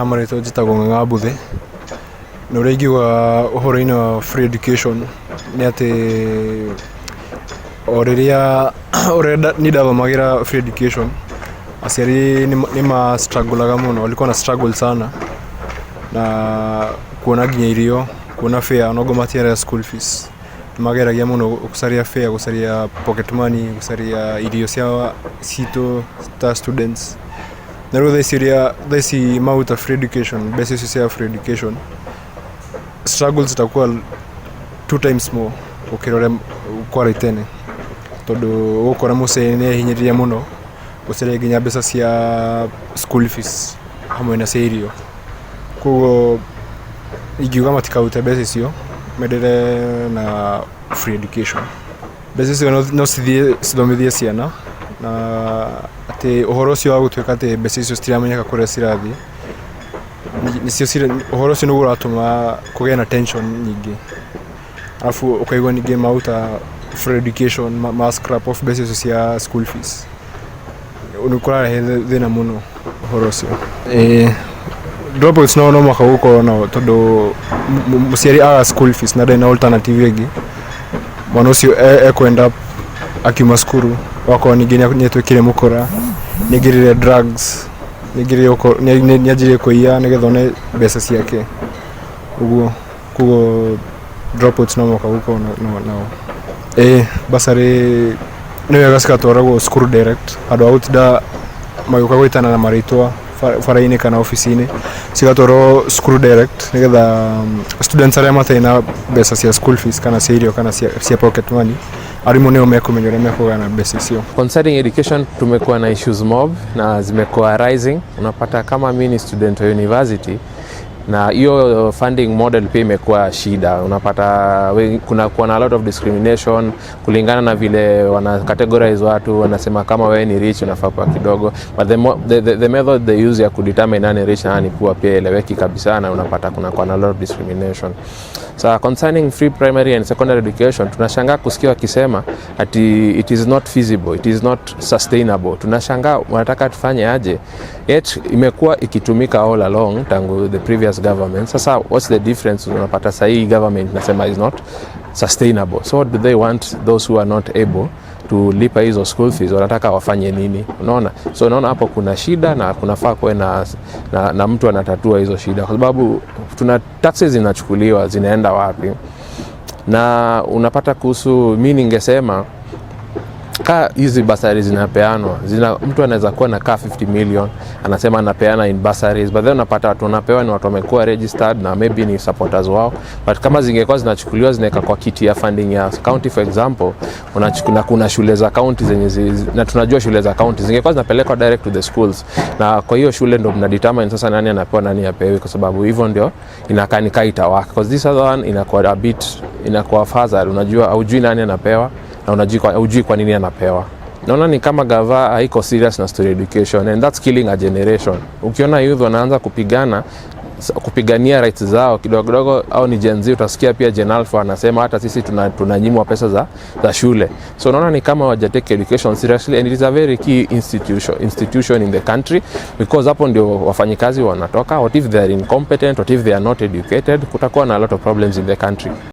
Amarĩtwo njĩtagwo Ng'ang'a Mbuthĩ, na ũrĩa ingiuga ũhoro-inĩ wa free education nĩ atĩ o rĩrĩa niĩ ndathomagĩra free education, aciari nĩ ma struggle-aga mũno, walikuwa na struggle sana na kuona nginya irio, kuona fare ona ongorwo matiarĩha school fees. Nĩ mageragia mũno gũcaria fare, gũcaria pocket money, gũcaria irio citũ ta students. Na rĩu thaa ici maruta free education, mbeca icio cia free education, struggles zitakuwa 2 times more gũkĩra ũrĩa kwarĩ tene, tondũ ũgũkora mũciari nĩ ehinyĩrĩria mũno gũcaria nginya mbeca cia school fees hamwe na cia irio. Koguo ingiuga matikarute mbeca icio, mendelee na free education. Mbeca icio no cithiĩ cithomithie ciana, na atĩ ũhoro ũcio wa gũtuĩka atĩ mbeca icio citiramenyeka kũrĩa cirathiĩ, ũhoro ũcio nĩguo ũratũma kũgĩe na tension nyingĩ. Arabu ũkaigua ningĩ maruta free education, ma scrap off mbeca icio cia school fees. Nĩ kũrarehe thĩna mũno ũhoro ũcio. Dropouts no mũhaka gũkorwo nao, tondũ mũciari aga school fees na ndarĩ na alternative ĩngĩ, mwana ũcio ekwenda akiuma cukuru wakorwo ningĩ nĩ atuĩkire mũkora, nĩ aingĩrire drugs, nĩ anjirie kũiya nĩgetha one mbeca ciake. Koguo dropouts no mũhaka gũkorwo nao. Bursary nĩ wega cigatwaragwo school direct, handũ ha gũtinda magĩũka gwĩtana na marĩtwa bara-inĩ kana ofici-inĩ, cigatwarwo school direct nĩgetha students arĩa matarĩ na mbeca cia school fees kana cia irio kana cia pocket money, arimũ nĩo mekũmenya ũrĩa mekũgana mbeca icio. Concerning education tumekuwa na issues mob na zimekuwa rising. Unapata kama mimi ni student wa university na hiyo funding model pia imekuwa shida. Unapata kuna a lot of discrimination kulingana na vile wana categorize watu, wanasema kama wewe ni rich unafaa kwa kidogo, but the method they use ya kudetermine nani rich na nani poor pia eleweki kabisa, na unapata kuna a lot of discrimination. So concerning free primary and secondary education, tunashangaa kusikia wakisema ati it is not feasible, it is not sustainable. Tunashangaa wanataka tufanye aje? Yet imekuwa ikitumika all along tangu the previous government. Sasa what's the difference? Unapata sahi government nasema is not sustainable. So what do they want those who are not able to lipa hizo school fees, wanataka wafanye nini? Unaona? So unaona hapo kuna shida na kunafaa kuwe na mtu anatatua hizo shida, kwa sababu tuna taxes zinachukuliwa zinaenda wapi? Na unapata kuhusu, mimi ningesema hizi bursary zinapeanwa, mtu anaweza kuwa na 50 million anasema anapeana in bursaries, but then unapata watu wanapewa ni watu wamekuwa registered na maybe ni supporters wao. But kama zingekuwa zinachukuliwa zinaweka kwa kiti ya funding ya county for example, kuna shule za county zenye na tunajua shule za county zingekuwa zinapelekwa direct to the schools, na kwa hiyo shule ndio mna determine sasa nani anapewa nani apewi, kwa sababu hivyo ndio inakaa ni kaitawaka. Because this other one inakuwa a bit inakuwa further, unajua hujui nani anapewa na hujui kwa nini anapewa. Naona ni kama gava haiko serious na story education, and that's killing a generation. Ukiona youth wanaanza kupigania rights zao kidogo kidogo, au ni Gen Z, utasikia pia Gen Alpha anasema hata sisi tunanyimwa pesa za shule. So naona ni kama hawajatake education seriously, and it is a very key institution in the country, because hapo ndio wafanyikazi wanatoka. What if they are incompetent? What if they are not educated? Kutakuwa na a lot of problems in the country.